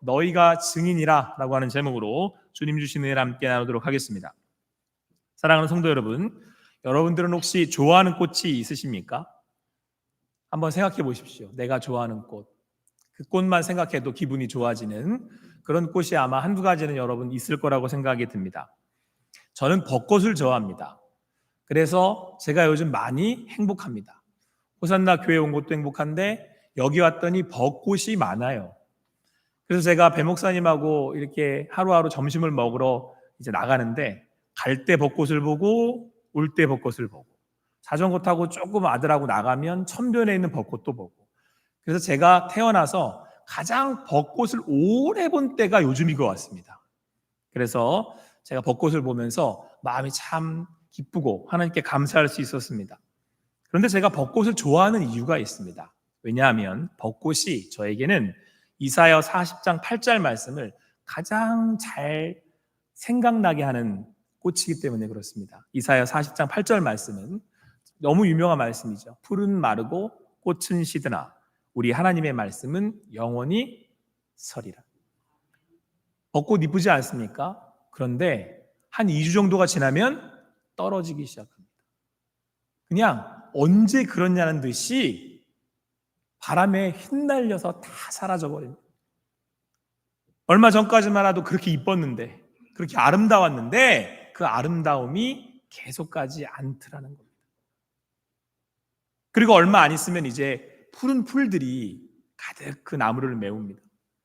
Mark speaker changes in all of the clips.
Speaker 1: 너희가 증인이라 라고 하는 제목으로 주님 주신 은혜를 함께 나누도록 하겠습니다. 사랑하는 성도 여러분, 여러분들은 혹시 좋아하는 꽃이 있으십니까? 한번 생각해 보십시오. 내가 좋아하는 꽃, 그 꽃만 생각해도 기분이 좋아지는 그런 꽃이 아마 한두 가지는 여러분 있을 거라고 생각이 듭니다. 저는 벚꽃을 좋아합니다. 그래서 제가 요즘 많이 행복합니다. 호산나 교회 온 것도 행복한데 여기 왔더니 벚꽃이 많아요. 그래서 제가 배 목사님하고 이렇게 하루하루 점심을 먹으러 이제 나가는데 갈 때 벚꽃을 보고 올 때 벚꽃을 보고 자전거 타고 조금 아들하고 나가면 천변에 있는 벚꽃도 보고, 그래서 제가 태어나서 가장 벚꽃을 오래 본 때가 요즘인 것 같습니다. 그래서 제가 벚꽃을 보면서 마음이 참 기쁘고 하나님께 감사할 수 있었습니다. 그런데 제가 벚꽃을 좋아하는 이유가 있습니다. 왜냐하면 벚꽃이 저에게는 이사야 40장 8절 말씀을 가장 잘 생각나게 하는 꽃이기 때문에 그렇습니다. 이사야 40장 8절 말씀은 너무 유명한 말씀이죠. 풀은 마르고 꽃은 시드나 우리 하나님의 말씀은 영원히 서리라. 벚꽃 이쁘지 않습니까? 그런데 한 2주 정도가 지나면 떨어지기 시작합니다. 그냥 언제 그러냐는 듯이 바람에 휘날려서 다 사라져버립니다. 얼마 전까지만 해도 그렇게 이뻤는데, 그렇게 아름다웠는데 그 아름다움이 계속 가지 않더라는 겁니다. 그리고 얼마 안 있으면 이제 푸른 풀들이 가득 그 나무를 메웁니다.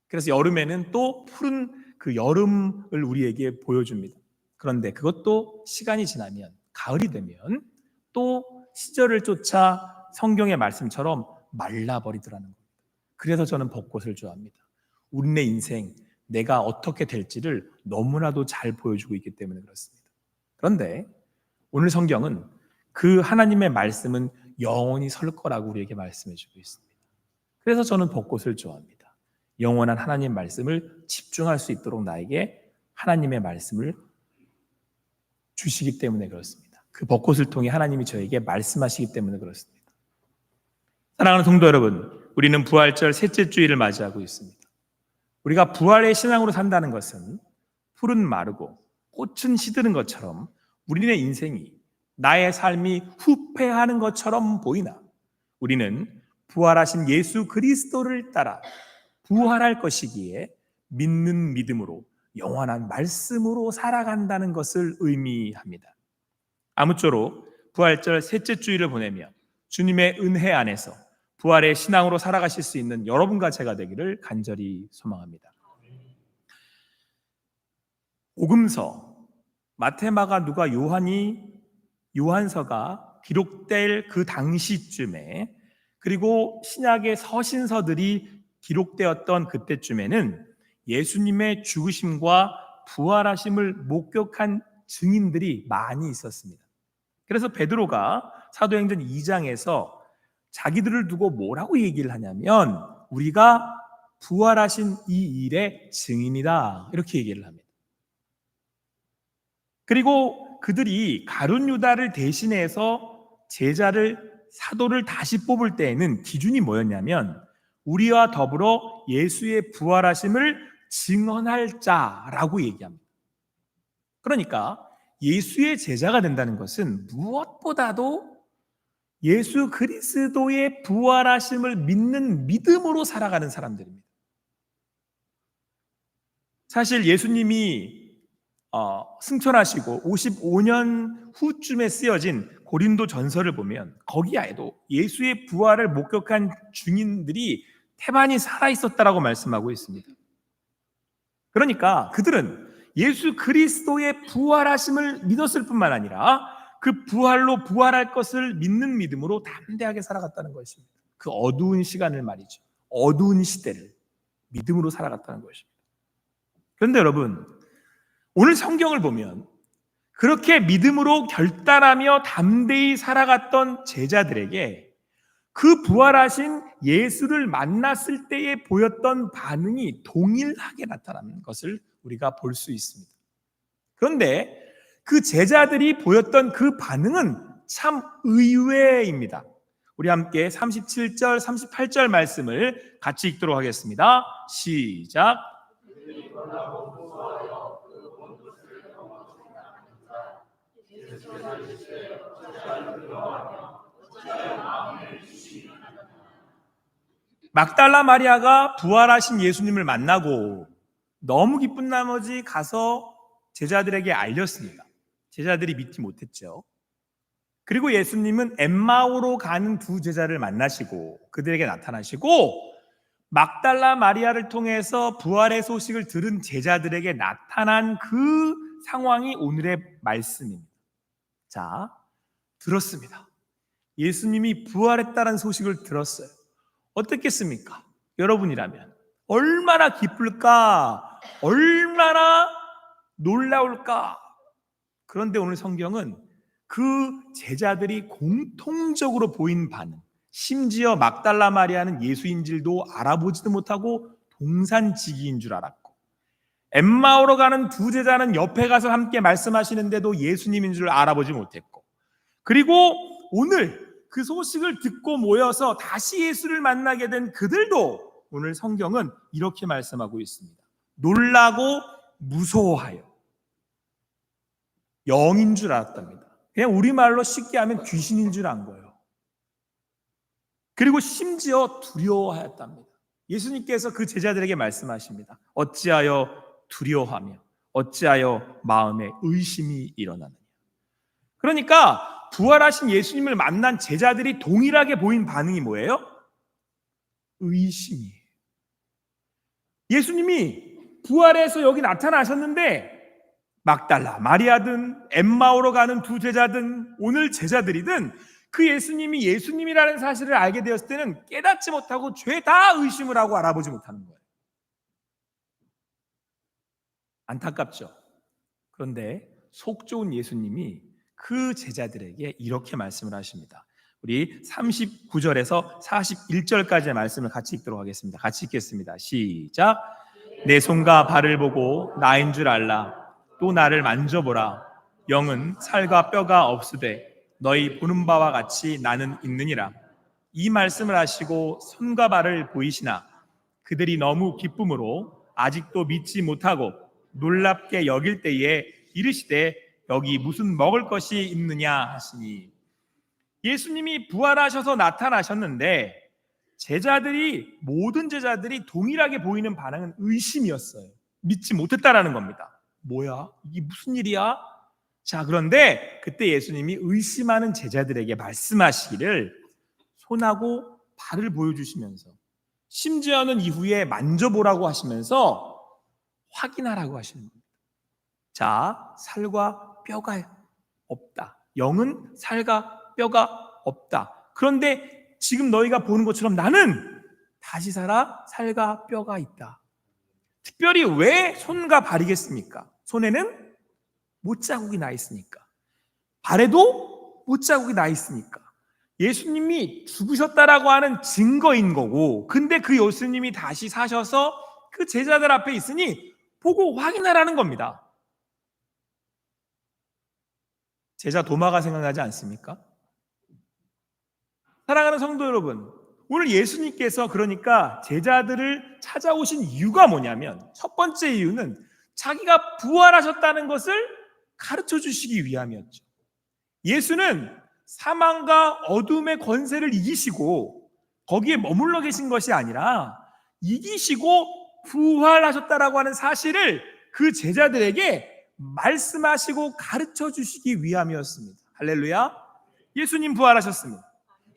Speaker 1: 그래서 여름에는 또 푸른 그 여름을 우리에게 보여줍니다. 그런데 그것도 시간이 지나면, 가을이 되면 또 시절을 쫓아 성경의 말씀처럼 말라버리더라는 겁니다. 그래서 저는 벚꽃을 좋아합니다. 우리네 인생, 내가 어떻게 될지를 너무나도 잘 보여주고 있기 때문에 그렇습니다. 그런데 오늘 성경은 그 하나님의 말씀은 영원히 설 거라고 우리에게 말씀해 주고 있습니다. 그래서 저는 벚꽃을 좋아합니다. 영원한 하나님 말씀을 집중할 수 있도록 나에게 하나님의 말씀을 주시기 때문에 그렇습니다. 그 벚꽃을 통해 하나님이 저에게 말씀하시기 때문에 그렇습니다. 사랑하는 성도 여러분, 우리는 부활절 셋째 주일을 맞이하고 있습니다. 우리가 부활의 신앙으로 산다는 것은 풀은 마르고 꽃은 시드는 것처럼 우리의 인생이, 나의 삶이 후패하는 것처럼 보이나 우리는 부활하신 예수 그리스도를 따라 부활할 것이기에 믿는 믿음으로 영원한 말씀으로 살아간다는 것을 의미합니다. 아무쪼록 부활절 셋째 주일을 보내며 주님의 은혜 안에서 부활의 신앙으로 살아가실 수 있는 여러분과 제가 되기를 간절히 소망합니다. 복음서, 마태, 마가, 누가, 요한서가 기록될 그 당시쯤에, 그리고 신약의 서신서들이 기록되었던 그때쯤에는 예수님의 죽으심과 부활하심을 목격한 증인들이 많이 있었습니다. 그래서 베드로가 사도행전 2장에서 자기들을 두고 뭐라고 얘기를 하냐면 우리가 부활하신 이 일의 증인이다, 이렇게 얘기를 합니다. 그리고 그들이 가룟 유다를 대신해서 사도를 다시 뽑을 때에는 기준이 뭐였냐면 우리와 더불어 예수의 부활하심을 증언할 자라고 얘기합니다. 그러니까 예수의 제자가 된다는 것은 무엇보다도 예수 그리스도의 부활하심을 믿는 믿음으로 살아가는 사람들입니다. 사실 예수님이 승천하시고 55년 후쯤에 쓰여진 고린도 전서를 보면 거기에도 예수의 부활을 목격한 증인들이 태반이 살아있었다라고 말씀하고 있습니다. 그러니까 그들은 예수 그리스도의 부활하심을 믿었을 뿐만 아니라 그 부활로 부활할 것을 믿는 믿음으로 담대하게 살아갔다는 것입니다. 그 어두운 시간을 말이죠. 어두운 시대를 믿음으로 살아갔다는 것입니다. 그런데 여러분, 오늘 성경을 보면 그렇게 믿음으로 결단하며 담대히 살아갔던 제자들에게 그 부활하신 예수를 만났을 때에 보였던 반응이 동일하게 나타나는 것을 우리가 볼 수 있습니다. 그런데 그 제자들이 보였던 그 반응은 참 의외입니다. 우리 함께 37절, 38절 말씀을 같이 읽도록 하겠습니다. 시작. 막달라 마리아가 부활하신 예수님을 만나고 너무 기쁜 나머지 가서 제자들에게 알렸습니다. 제자들이 믿지 못했죠. 그리고 예수님은 엠마오로 가는 두 제자를 만나시고 그들에게 나타나시고 막달라 마리아를 통해서 부활의 소식을 들은 제자들에게 나타난 그 상황이 오늘의 말씀입니다. 자, 들었습니다. 예수님이 부활했다는 소식을 들었어요. 어떻겠습니까? 여러분이라면 얼마나 기쁠까? 얼마나 놀라울까? 그런데 오늘 성경은 그 제자들이 공통적으로 보인 반응, 심지어 막달라 마리아는 예수인 줄도 알아보지도 못하고 동산지기인 줄 알았고, 엠마오로 가는 두 제자는 옆에 가서 함께 말씀하시는데도 예수님인 줄 알아보지 못했고, 그리고 오늘 그 소식을 듣고 모여서 다시 예수를 만나게 된 그들도 오늘 성경은 이렇게 말씀하고 있습니다. 놀라고 무서워하여 영인 줄 알았답니다. 그냥 우리말로 쉽게 하면 귀신인 줄 안 거예요. 그리고 심지어 두려워하였답니다. 예수님께서 그 제자들에게 말씀하십니다. 어찌하여 두려워하며 어찌하여 마음에 의심이 일어나느냐. 그러니까 부활하신 예수님을 만난 제자들이 동일하게 보인 반응이 뭐예요? 의심이에요. 예수님이 부활해서 여기 나타나셨는데 막달라 마리아든 엠마오로 가는 두 제자든 오늘 제자들이든 그 예수님이 예수님이라는 사실을 알게 되었을 때는 깨닫지 못하고 죄다 의심을 하고 알아보지 못하는 거예요. 안타깝죠. 그런데 속 좋은 예수님이 그 제자들에게 이렇게 말씀을 하십니다. 우리 39절에서 41절까지의 말씀을 같이 읽도록 하겠습니다. 같이 읽겠습니다. 시작. 내 손과 발을 보고 나인 줄 알라. 또 나를 만져보라. 영은 살과 뼈가 없으되 너희 보는 바와 같이 나는 있느니라. 이 말씀을 하시고 손과 발을 보이시나 그들이 너무 기쁨으로 아직도 믿지 못하고 놀랍게 여길 때에 이르시되 여기 무슨 먹을 것이 있느냐 하시니, 예수님이 부활하셔서 나타나셨는데 모든 제자들이 동일하게 보이는 반응은 의심이었어요. 믿지 못했다라는 겁니다. 뭐야? 이게 무슨 일이야? 자, 그런데 그때 예수님이 의심하는 제자들에게 말씀하시기를 손하고 발을 보여주시면서 심지어는 이후에 만져보라고 하시면서 확인하라고 하시는 겁니다. 자, 살과 뼈가 없다. 영은 살과 뼈가 없다. 그런데 지금 너희가 보는 것처럼 나는 다시 살아 살과 뼈가 있다. 특별히 왜 손과 발이겠습니까? 손에는 못자국이 나 있으니까, 발에도 못자국이 나 있으니까 예수님이 죽으셨다라고 하는 증거인 거고, 근데 그 예수님이 다시 사셔서 그 제자들 앞에 있으니 보고 확인하라는 겁니다. 제자 도마가 생각나지 않습니까? 사랑하는 성도 여러분, 오늘 예수님께서 그러니까 제자들을 찾아오신 이유가 뭐냐면, 첫 번째 이유는 자기가 부활하셨다는 것을 가르쳐 주시기 위함이었죠. 예수는 사망과 어둠의 권세를 이기시고 거기에 머물러 계신 것이 아니라 이기시고 부활하셨다라고 하는 사실을 그 제자들에게 말씀하시고 가르쳐 주시기 위함이었습니다. 할렐루야. 예수님 부활하셨습니다.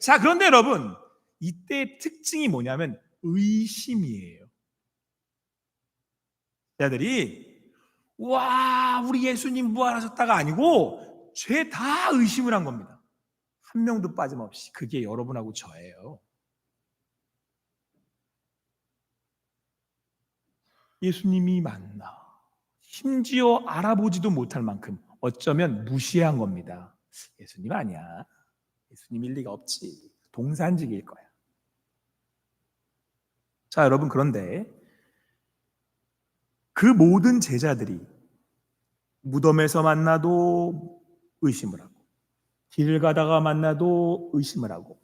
Speaker 1: 자, 그런데 여러분, 이때의 특징이 뭐냐면 의심이에요. 제자들이 와, 우리 예수님 부활하셨다가 아니고 죄 다 의심을 한 겁니다. 한 명도 빠짐없이. 그게 여러분하고 저예요. 예수님이 맞나? 심지어 알아보지도 못할 만큼 어쩌면 무시한 겁니다. 예수님 아니야. 예수님일 리가 없지. 동산직일 거야. 자, 여러분, 그런데 그 모든 제자들이 무덤에서 만나도 의심을 하고 길을 가다가 만나도 의심을 하고,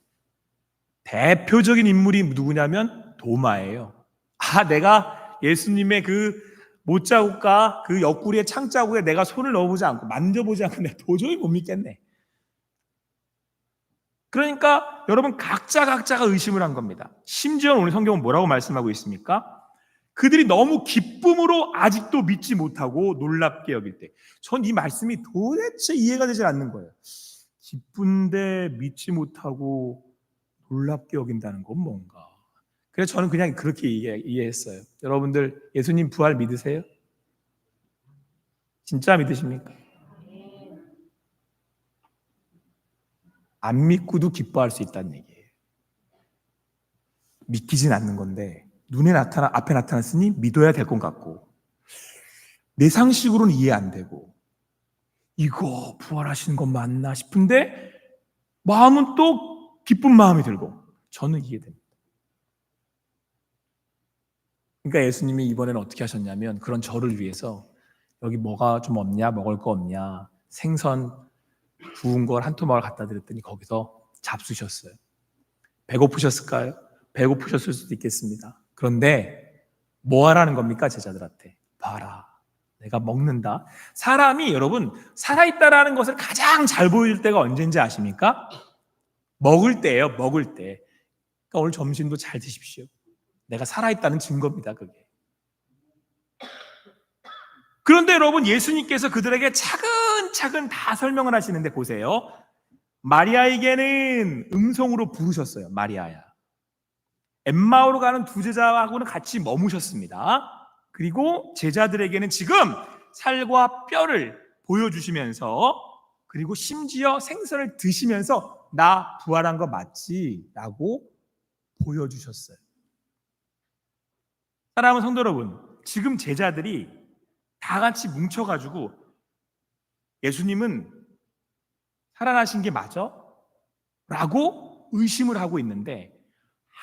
Speaker 1: 대표적인 인물이 누구냐면 도마예요. 내가 예수님의 그 못자국과 그 옆구리의 창자국에 내가 손을 넣어보지 않고 만져보지 않고 내가 도저히 못 믿겠네. 그러니까 여러분 각자가 의심을 한 겁니다. 심지어 오늘 성경은 뭐라고 말씀하고 있습니까? 그들이 너무 기쁨으로 아직도 믿지 못하고 놀랍게 여길 때, 전 이 말씀이 도대체 이해가 되지 않는 거예요. 기쁜데 믿지 못하고 놀랍게 여긴다는 건 뭔가. 그래서 저는 그냥 그렇게 이해했어요. 여러분들 예수님 부활 믿으세요? 진짜 믿으십니까? 안 믿고도 기뻐할 수 있다는 얘기예요. 믿기진 않는 건데 앞에 나타났으니 믿어야 될 것 같고, 내 상식으로는 이해 안 되고, 이거 부활하시는 건 맞나 싶은데 마음은 또 기쁜 마음이 들고, 저는 이해됩니다. 그러니까 예수님이 이번에는 어떻게 하셨냐면, 그런 저를 위해서 여기 뭐가 좀 없냐, 먹을 거 없냐, 생선 구운 걸 한 토막을 갖다 드렸더니 거기서 잡수셨어요. 배고프셨을까요? 배고프셨을 수도 있겠습니다. 그런데 뭐 하라는 겁니까? 제자들한테 봐라, 내가 먹는다. 사람이 여러분 살아있다라는 것을 가장 잘 보여줄 때가 언제인지 아십니까? 먹을 때예요. 먹을 때. 그러니까 오늘 점심도 잘 드십시오. 내가 살아있다는 증거입니다. 그게. 그런데 여러분 예수님께서 그들에게 차근차근 다 설명을 하시는데 보세요. 마리아에게는 음성으로 부르셨어요. 마리아야. 엠마오로 가는 두 제자하고는 같이 머무셨습니다. 그리고 제자들에게는 지금 살과 뼈를 보여주시면서, 그리고 심지어 생선을 드시면서 나 부활한 거 맞지? 라고 보여주셨어요. 사랑하는 성도 여러분, 지금 제자들이 다 같이 뭉쳐가지고 예수님은 살아나신 게 맞아? 라고 의심을 하고 있는데,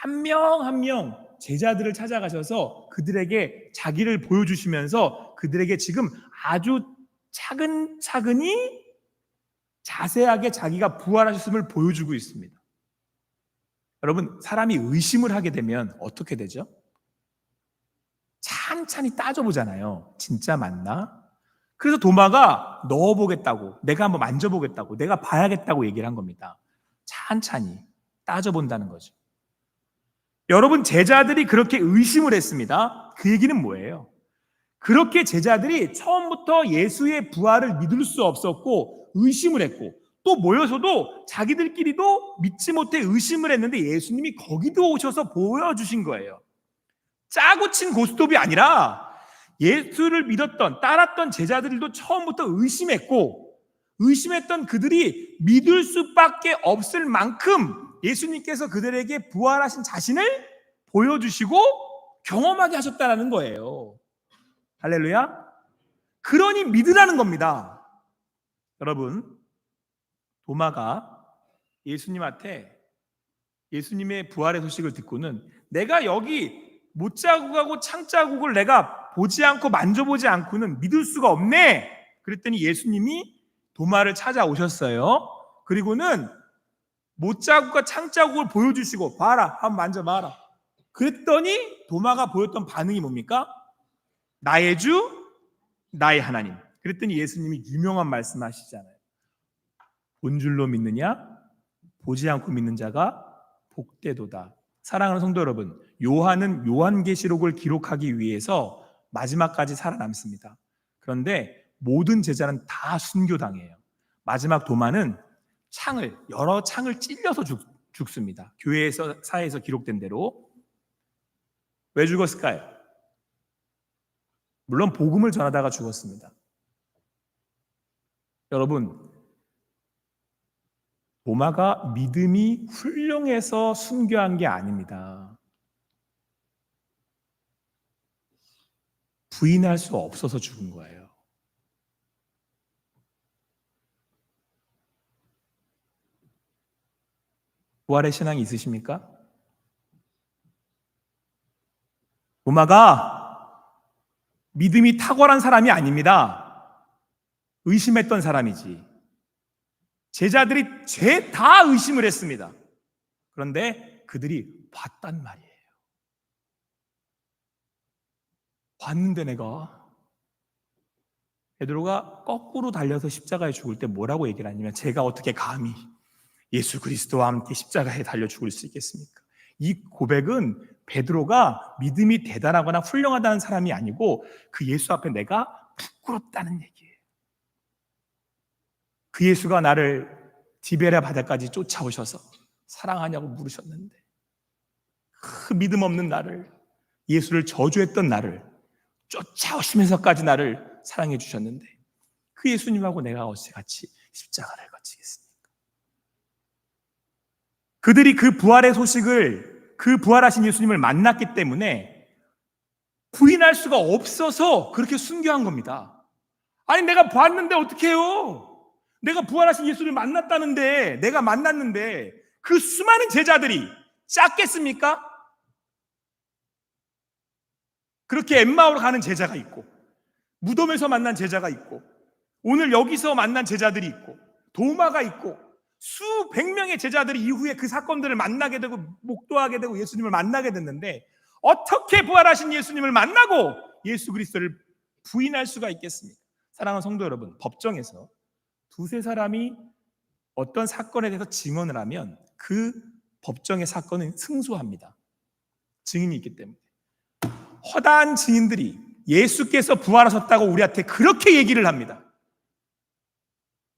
Speaker 1: 한 명 한 명 제자들을 찾아가셔서 그들에게 자기를 보여주시면서 그들에게 지금 아주 차근차근히 자세하게 자기가 부활하셨음을 보여주고 있습니다. 여러분, 사람이 의심을 하게 되면 어떻게 되죠? 찬찬히 따져보잖아요. 진짜 맞나? 그래서 도마가 넣어보겠다고, 내가 한번 만져보겠다고, 내가 봐야겠다고 얘기를 한 겁니다. 찬찬히 따져본다는 거죠. 여러분, 제자들이 그렇게 의심을 했습니다. 그 얘기는 뭐예요? 그렇게 제자들이 처음부터 예수의 부활을 믿을 수 없었고 의심을 했고, 또 모여서도 자기들끼리도 믿지 못해 의심을 했는데 예수님이 거기도 오셔서 보여주신 거예요. 짜고 친 고스톱이 아니라 예수를 믿었던, 따랐던 제자들도 처음부터 의심했고, 의심했던 그들이 믿을 수밖에 없을 만큼 예수님께서 그들에게 부활하신 자신을 보여주시고 경험하게 하셨다는 거예요. 할렐루야. 그러니 믿으라는 겁니다. 여러분, 도마가 예수님한테 예수님의 부활의 소식을 듣고는 내가 여기 못자국하고 창자국을 내가 보지 않고 만져보지 않고는 믿을 수가 없네. 그랬더니 예수님이 도마를 찾아오셨어요. 그리고는 못자국과 창자국을 보여주시고 봐라, 한번 만져봐라. 그랬더니 도마가 보였던 반응이 뭡니까? 나의 주, 나의 하나님. 그랬더니 예수님이 유명한 말씀하시잖아요. 본 줄로 믿느냐? 보지 않고 믿는 자가 복되도다. 사랑하는 성도 여러분, 요한은 요한계시록을 기록하기 위해서 마지막까지 살아남습니다. 그런데 모든 제자는 다 순교당해요. 마지막 도마는 여러 창을 찔려서 죽습니다. 교회에서, 사회에서 기록된 대로. 왜 죽었을까요? 물론 복음을 전하다가 죽었습니다. 여러분, 도마가 믿음이 훌륭해서 순교한 게 아닙니다. 부인할 수 없어서 죽은 거예요. 부활의 신앙이 있으십니까? 도마가 믿음이 탁월한 사람이 아닙니다. 의심했던 사람이지. 제자들이 다 의심을 했습니다. 그런데 그들이 봤단 말이에요. 봤는데 내가 베드로가 거꾸로 달려서 십자가에 죽을 때 뭐라고 얘기를 하냐면, 제가 어떻게 감히 예수 그리스도와 함께 십자가에 달려 죽을 수 있겠습니까? 이 고백은 베드로가 믿음이 대단하거나 훌륭하다는 사람이 아니고 그 예수 앞에 내가 부끄럽다는 얘기예요. 그 예수가 나를 디베랴 바다까지 쫓아오셔서 사랑하냐고 물으셨는데, 그 믿음 없는 나를, 예수를 저주했던 나를 쫓아오시면서까지 나를 사랑해 주셨는데, 그 예수님하고 내가 어찌같이 십자가를 거치겠습니까? 그들이 그 부활의 소식을, 그 부활하신 예수님을 만났기 때문에 부인할 수가 없어서 그렇게 순교한 겁니다. 아니, 내가 봤는데 어떻게 해요? 내가 부활하신 예수를 만났다는데, 내가 만났는데 그 수많은 제자들이 짰겠습니까? 그렇게 엠마오로 가는 제자가 있고, 무덤에서 만난 제자가 있고, 오늘 여기서 만난 제자들이 있고, 도마가 있고, 수백 명의 제자들이 이후에 그 사건들을 만나게 되고 목도하게 되고 예수님을 만나게 됐는데, 어떻게 부활하신 예수님을 만나고 예수 그리스도를 부인할 수가 있겠습니까? 사랑하는 성도 여러분, 법정에서 두세 사람이 어떤 사건에 대해서 증언을 하면 그 법정의 사건은 승소합니다. 증인이 있기 때문에. 허다한 증인들이 예수께서 부활하셨다고 우리한테 그렇게 얘기를 합니다.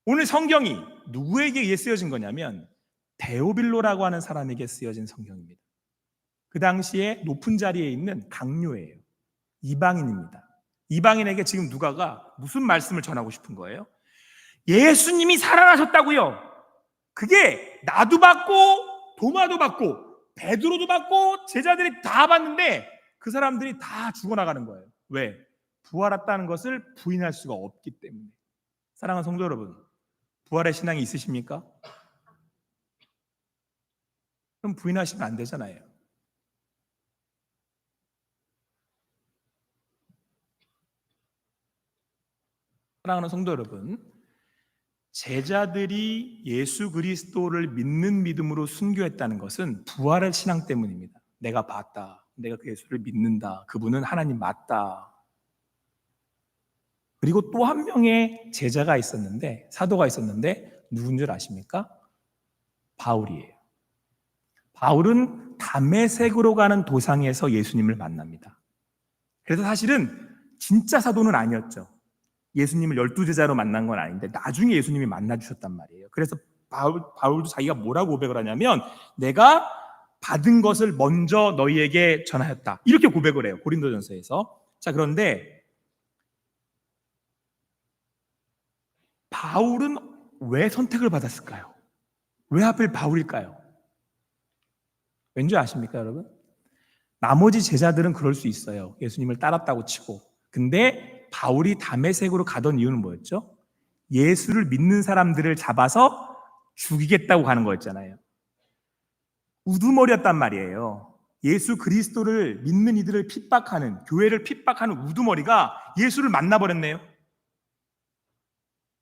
Speaker 1: 오늘 성경이 누구에게 쓰여진 거냐면 데오빌로라고 하는 사람에게 쓰여진 성경입니다. 그 당시에 높은 자리에 있는 강요예요. 이방인입니다. 이방인에게 지금 누가가 무슨 말씀을 전하고 싶은 거예요? 예수님이 살아나셨다고요. 그게 나도 받고 도마도 받고 베드로도 받고 제자들이 다 받는데 그 사람들이 다 죽어나가는 거예요. 왜? 부활했다는 것을 부인할 수가 없기 때문에. 사랑하는 성도 여러분, 부활의 신앙이 있으십니까? 그럼 부인하시면 안 되잖아요. 사랑하는 성도 여러분, 제자들이 예수 그리스도를 믿는 믿음으로 순교했다는 것은 부활의 신앙 때문입니다. 내가 봤다. 내가 그 예수를 믿는다. 그분은 하나님 맞다. 그리고 또 한 명의 제자가 있었는데, 사도가 있었는데 누군 줄 아십니까? 바울이에요. 바울은 담메색으로 가는 도상에서 예수님을 만납니다. 그래서 사실은 진짜 사도는 아니었죠. 예수님을 12제자로 만난 건 아닌데 나중에 예수님이 만나주셨단 말이에요. 그래서 바울도 자기가 뭐라고 고백을 하냐면, 내가 받은 것을 먼저 너희에게 전하였다, 이렇게 고백을 해요. 고린도전서에서. 자, 그런데 바울은 왜 선택을 받았을까요? 왜 하필 바울일까요? 왠지 아십니까, 여러분? 나머지 제자들은 그럴 수 있어요. 예수님을 따랐다고 치고. 근데 바울이 다메섹으로 가던 이유는 뭐였죠? 예수를 믿는 사람들을 잡아서 죽이겠다고 가는 거였잖아요. 우두머리였단 말이에요. 예수 그리스도를 믿는 이들을 핍박하는, 교회를 핍박하는 우두머리가 예수를 만나버렸네요.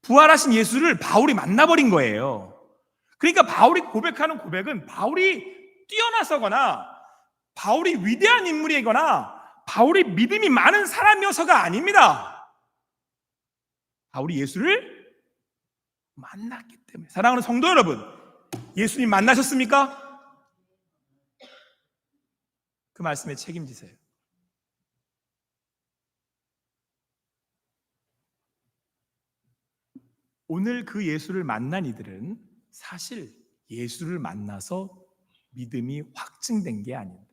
Speaker 1: 부활하신 예수를 바울이 만나버린 거예요. 그러니까 바울이 고백하는 고백은 바울이 뛰어나서거나 바울이 위대한 인물이거나 바울이 믿음이 많은 사람이어서가 아닙니다. 바울이 예수를 만났기 때문에. 사랑하는 성도 여러분, 예수님 만나셨습니까? 그 말씀에 책임지세요. 오늘 그 예수를 만난 이들은 사실 예수를 만나서 믿음이 확증된 게 아닙니다.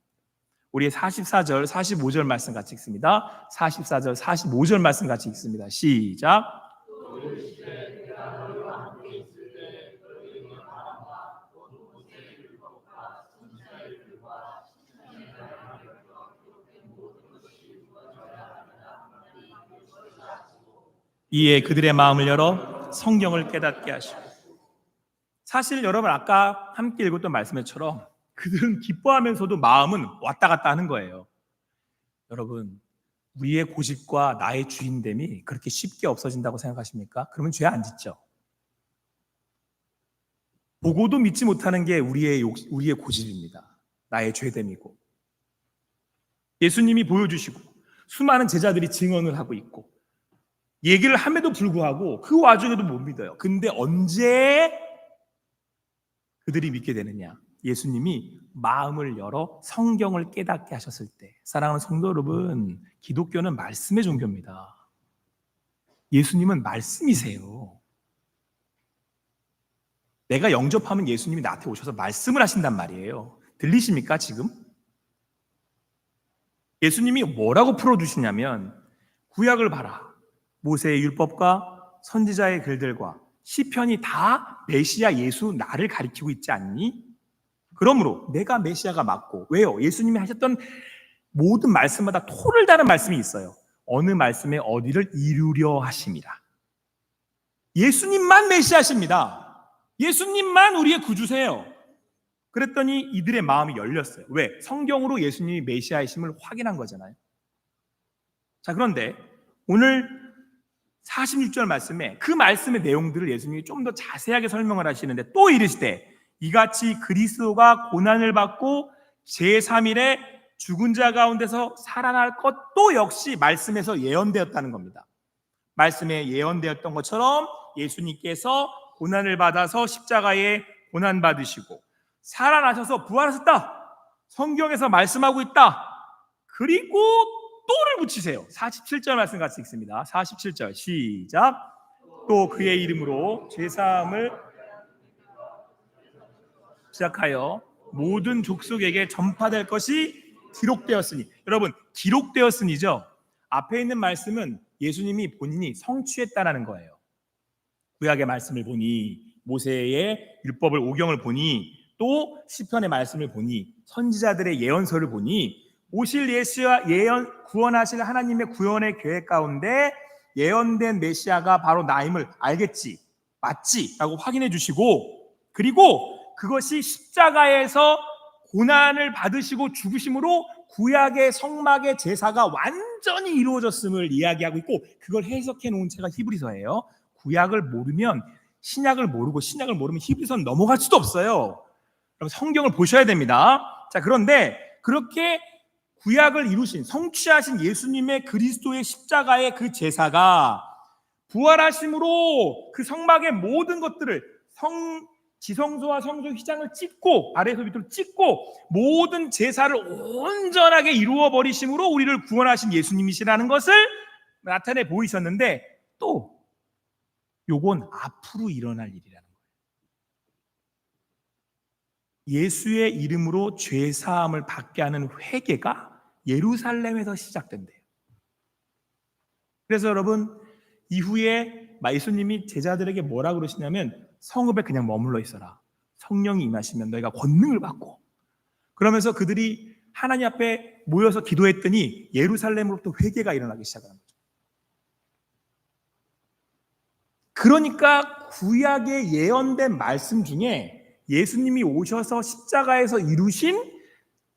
Speaker 1: 우리 44절, 45절 말씀 같이 읽습니다. 44절, 45절 말씀 같이 읽습니다. 시작. 이에 그들의 마음을 열어 성경을 깨닫게 하시고. 사실 여러분, 아까 함께 읽었던 말씀처럼 그들은 기뻐하면서도 마음은 왔다 갔다 하는 거예요. 여러분, 우리의 고집과 나의 주인됨이 그렇게 쉽게 없어진다고 생각하십니까? 그러면 죄 안 짓죠. 보고도 믿지 못하는 게 우리의 고집입니다. 나의 죄됨이고. 예수님이 보여주시고 수많은 제자들이 증언을 하고 있고 얘기를 함에도 불구하고 그 와중에도 못 믿어요. 근데 언제 그들이 믿게 되느냐? 예수님이 마음을 열어 성경을 깨닫게 하셨을 때. 사랑하는 성도 여러분, 기독교는 말씀의 종교입니다. 예수님은 말씀이세요. 내가 영접하면 예수님이 나한테 오셔서 말씀을 하신단 말이에요. 들리십니까 지금? 예수님이 뭐라고 풀어주시냐면 구약을 봐라. 모세의 율법과 선지자의 글들과 시편이 다 메시아 예수 나를 가리키고 있지 않니? 그러므로 내가 메시아가 맞고, 왜요? 예수님이 하셨던 모든 말씀마다 토를 다는 말씀이 있어요. 어느 말씀에 어디를 이루려 하심이라. 예수님만 메시아십니다. 예수님만 우리의 구주세요. 그랬더니 이들의 마음이 열렸어요. 왜? 성경으로 예수님이 메시아이심을 확인한 거잖아요. 자, 그런데 오늘 46절 말씀에 그 말씀의 내용들을 예수님이 좀 더 자세하게 설명을 하시는데 또 이르시되 이같이 그리스도가 고난을 받고 제3일에 죽은 자 가운데서 살아날 것도 역시 말씀에서 예언되었다는 겁니다. 말씀에 예언되었던 것처럼 예수님께서 고난을 받아서 십자가에 고난받으시고 살아나셔서 부활하셨다. 성경에서 말씀하고 있다. 그리고 또를 붙이세요. 47절 말씀 같이 읽습니다. 47절 시작. 또 그의 이름으로 죄사함을 시작하여 모든 족속에게 전파될 것이 기록되었으니. 여러분, 기록되었으니죠. 앞에 있는 말씀은 예수님이 본인이 성취했다라는 거예요. 구약의 말씀을 보니, 모세의 율법을 오경을 보니, 또 시편의 말씀을 보니, 선지자들의 예언서를 보니 오실 예수와 구원하실 하나님의 구원의 계획 가운데 예언된 메시아가 바로 나임을 알겠지, 맞지 라고 확인해 주시고, 그리고 그것이 십자가에서 고난을 받으시고 죽으심으로 구약의 성막의 제사가 완전히 이루어졌음을 이야기하고 있고, 그걸 해석해 놓은 책가 히브리서예요. 구약을 모르면 신약을 모르고, 신약을 모르면 히브리서는 넘어갈 수도 없어요. 그럼 성경을 보셔야 됩니다. 자, 그런데 그렇게 구약을 이루신, 성취하신 예수님의 그리스도의 십자가의 그 제사가 부활하심으로 그 성막의 모든 것들을 지성소와 성소 휘장을 찢고, 아래에서 밑으로 찢고 모든 제사를 온전하게 이루어 버리심으로 우리를 구원하신 예수님이시라는 것을 나타내 보이셨는데, 또 요건 앞으로 일어날 일이라는 거예요. 예수의 이름으로 죄사함을 받게 하는 회개가 예루살렘에서 시작된대요. 그래서 여러분, 이후에 예수님이 제자들에게 뭐라 그러시냐면 성읍에 그냥 머물러 있어라. 성령이 임하시면 너희가 권능을 받고. 그러면서 그들이 하나님 앞에 모여서 기도했더니 예루살렘으로부터 회개가 일어나기 시작하는 거죠. 그러니까 구약에 예언된 말씀 중에 예수님이 오셔서 십자가에서 이루신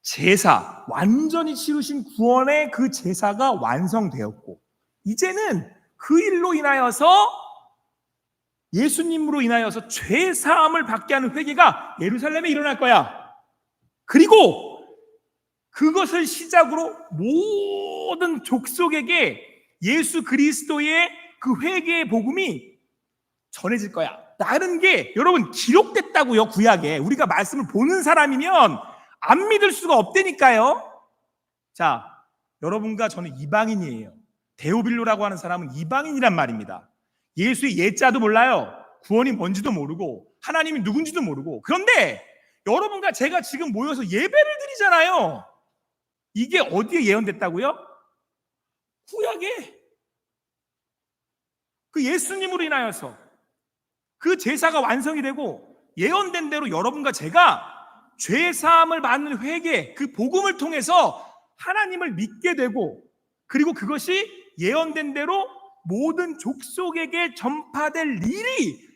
Speaker 1: 제사, 완전히 치루신 구원의 그 제사가 완성되었고, 이제는 그 일로 인하여서, 예수님으로 인하여서 죄사함을 받게 하는 회개가 예루살렘에 일어날 거야. 그리고 그것을 시작으로 모든 족속에게 예수 그리스도의 그 회개의 복음이 전해질 거야. 라는 게 여러분 기록됐다고요. 구약에. 우리가 말씀을 보는 사람이면 안 믿을 수가 없다니까요. 자, 여러분과 저는 이방인이에요. 데오빌로라고 하는 사람은 이방인이란 말입니다. 예수의 예자도 몰라요. 구원이 뭔지도 모르고 하나님이 누군지도 모르고. 그런데 여러분과 제가 지금 모여서 예배를 드리잖아요. 이게 어디에 예언됐다고요? 구약에. 그 예수님으로 인하여서 그 제사가 완성이 되고 예언된 대로 여러분과 제가 죄사함을 받는 회개, 그 복음을 통해서 하나님을 믿게 되고, 그리고 그것이 예언된 대로 모든 족속에게 전파될 일이,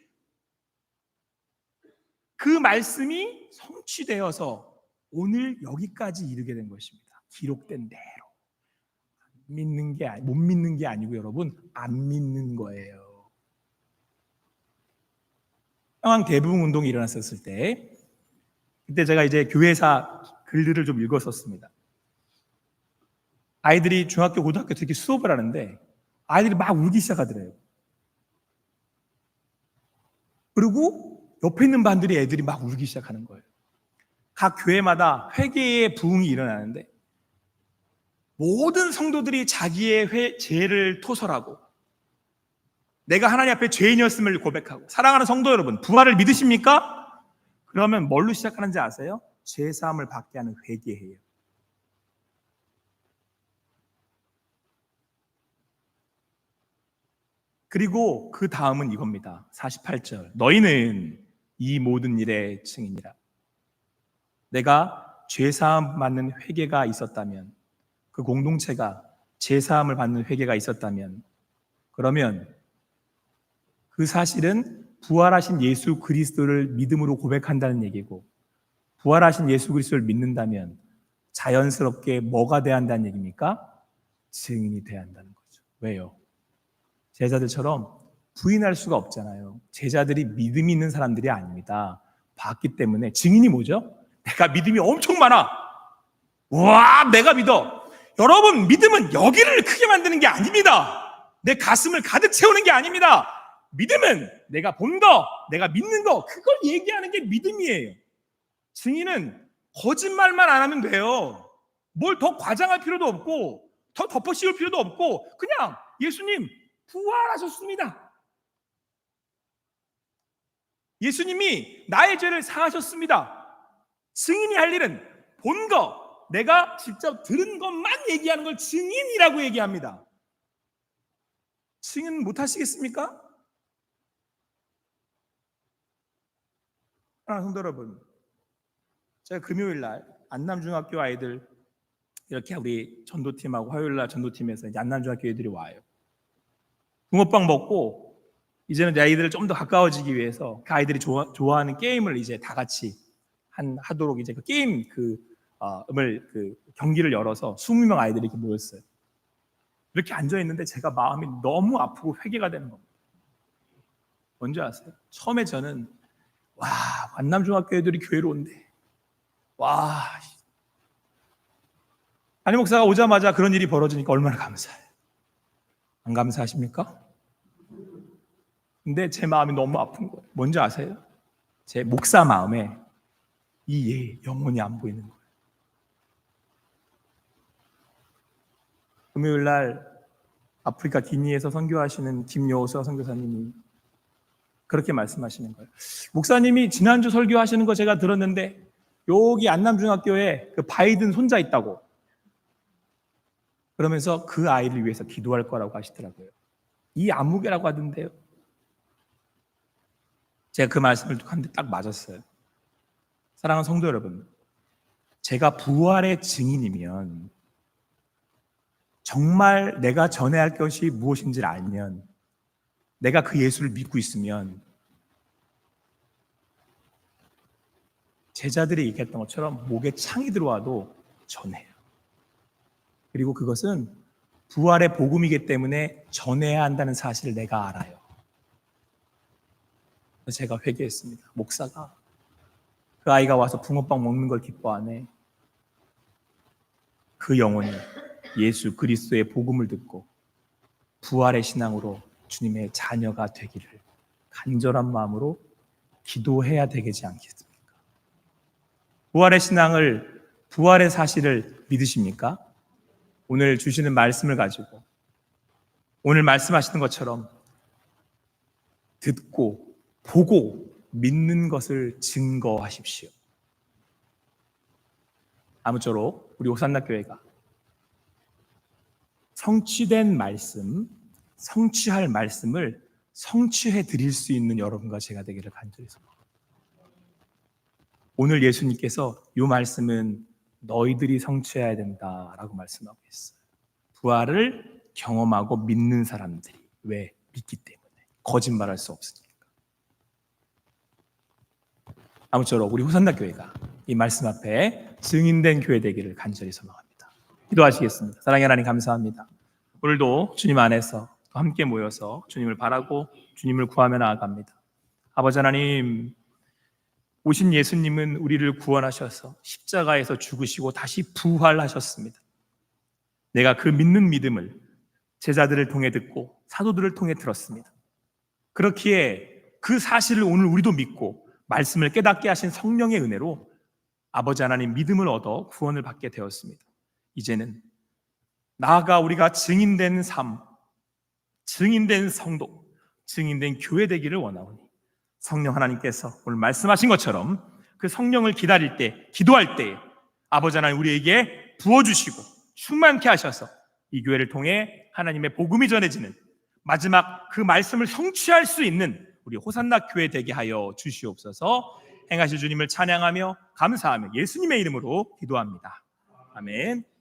Speaker 1: 그 말씀이 성취되어서 오늘 여기까지 이르게 된 것입니다. 기록된 대로. 못 믿는 게 아니고 여러분, 안 믿는 거예요. 평양 대부흥 운동이 일어났었을 때, 그때 제가 이제 교회사 글들을 좀 읽었었습니다. 아이들이 중학교, 고등학교 특히 수업을 하는데 아이들이 막 울기 시작하더래요. 그리고 옆에 있는 반들이 애들이 막 울기 시작하는 거예요. 각 교회마다 회개의 부흥이 일어나는데 모든 성도들이 자기의 죄를 토설하고 내가 하나님 앞에 죄인이었음을 고백하고, 사랑하는 성도 여러분, 부활을 믿으십니까? 그러면 뭘로 시작하는지 아세요? 죄사함을 받게 하는 회개예요. 그리고 그 다음은 이겁니다. 48절. 너희는 이 모든 일의 증인이라. 내가 죄사함 받는 회개가 있었다면, 그 공동체가 죄사함을 받는 회개가 있었다면, 그러면 그 사실은 부활하신 예수 그리스도를 믿음으로 고백한다는 얘기고, 부활하신 예수 그리스도를 믿는다면 자연스럽게 뭐가 돼야 한다는 얘기입니까? 증인이 돼야 한다는 거죠. 왜요? 제자들처럼 부인할 수가 없잖아요. 제자들이 믿음이 있는 사람들이 아닙니다. 봤기 때문에. 증인이 뭐죠? 내가 믿음이 엄청 많아. 와, 내가 믿어. 여러분, 믿음은 여기를 크게 만드는 게 아닙니다. 내 가슴을 가득 채우는 게 아닙니다. 믿음은 내가 본 거, 내가 믿는 거, 그걸 얘기하는 게 믿음이에요. 증인은 거짓말만 안 하면 돼요. 뭘 더 과장할 필요도 없고 더 덮어씌울 필요도 없고, 그냥 예수님 부활하셨습니다. 예수님이 나의 죄를 사하셨습니다. 증인이 할 일은 본 거, 내가 직접 들은 것만 얘기하는 걸 증인이라고 얘기합니다. 증인 못 하시겠습니까? 성도 여러분, 제가 금요일 날 안남중학교 아이들 이렇게 우리 전도팀하고 화요일 날 전도팀에서 이제 안남중학교 애들이 와요. 붕어빵 먹고 이제는 내 아이들을 좀 더 가까워지기 위해서 그 아이들이 좋아하는 게임을 이제 다 같이 하도록 이제 그 게임 경기를 열어서 20명 아이들이 이렇게 모였어요. 이렇게 앉아 있는데 제가 마음이 너무 아프고 회개가 되는 겁니다. 뭔지 아세요? 처음에 저는 안남중학교 애들이 교회로 온대. 담임 목사가 오자마자 그런 일이 벌어지니까 얼마나 감사해요. 안 감사하십니까? 근데 제 마음이 너무 아픈 거예요. 뭔지 아세요? 제 목사 마음에 이 영혼이 안 보이는 거예요. 금요일 날 아프리카 기니에서 선교하시는 김여호서 선교사님이 그렇게 말씀하시는 거예요. 목사님이 지난주 설교하시는 거 제가 들었는데 여기 안남중학교에 그 바이든 손자 있다고, 그러면서 그 아이를 위해서 기도할 거라고 하시더라고요. 이 안무개라고 하던데요. 제가 그 말씀을 하는데 딱 맞았어요. 사랑하는 성도 여러분, 제가 부활의 증인이면, 정말 내가 전해야 할 것이 무엇인지를 알면, 내가 그 예수를 믿고 있으면 제자들이 얘기했던 것처럼 목에 창이 들어와도 전해요. 그리고 그것은 부활의 복음이기 때문에 전해야 한다는 사실을 내가 알아요. 그래서 제가 회개했습니다. 목사가 그 아이가 와서 붕어빵 먹는 걸 기뻐하네. 그 영혼이 예수 그리스도의 복음을 듣고 부활의 신앙으로 주님의 자녀가 되기를 간절한 마음으로 기도해야 되겠지 않겠습니까? 부활의 신앙을, 부활의 사실을 믿으십니까? 오늘 주시는 말씀을 가지고 오늘 말씀하시는 것처럼 듣고 보고 믿는 것을 증거하십시오. 아무쪼록 우리 호산나 교회가 성취된 말씀, 성취할 말씀을 성취해 드릴 수 있는 여러분과 제가 되기를 간절히 소망합니다. 오늘 예수님께서 이 말씀은 너희들이 성취해야 된다라고 말씀하고 있어요. 부활을 경험하고 믿는 사람들이. 왜? 믿기 때문에. 거짓말할 수 없으니까. 아무쪼록 우리 호산나 교회가 이 말씀 앞에 증인된 교회 되기를 간절히 소망합니다. 기도하시겠습니다. 사랑의 하나님, 감사합니다. 오늘도 주님 안에서 함께 모여서 주님을 바라고 주님을 구하며 나아갑니다. 아버지 하나님, 오신 예수님은 우리를 구원하셔서 십자가에서 죽으시고 다시 부활하셨습니다. 내가 그 믿는 믿음을 제자들을 통해 듣고 사도들을 통해 들었습니다. 그렇기에 그 사실을 오늘 우리도 믿고 말씀을 깨닫게 하신 성령의 은혜로 아버지 하나님 믿음을 얻어 구원을 받게 되었습니다. 이제는 나아가 우리가 증인된 삶, 증인된 성도, 증인된 교회 되기를 원하오니 성령 하나님께서 오늘 말씀하신 것처럼 그 성령을 기다릴 때, 기도할 때 아버지 하나님 우리에게 부어주시고 충만케 하셔서 이 교회를 통해 하나님의 복음이 전해지는 마지막 그 말씀을 성취할 수 있는 우리 호산나 교회 되게 하여 주시옵소서. 행하실 주님을 찬양하며 감사하며 예수님의 이름으로 기도합니다. 아멘.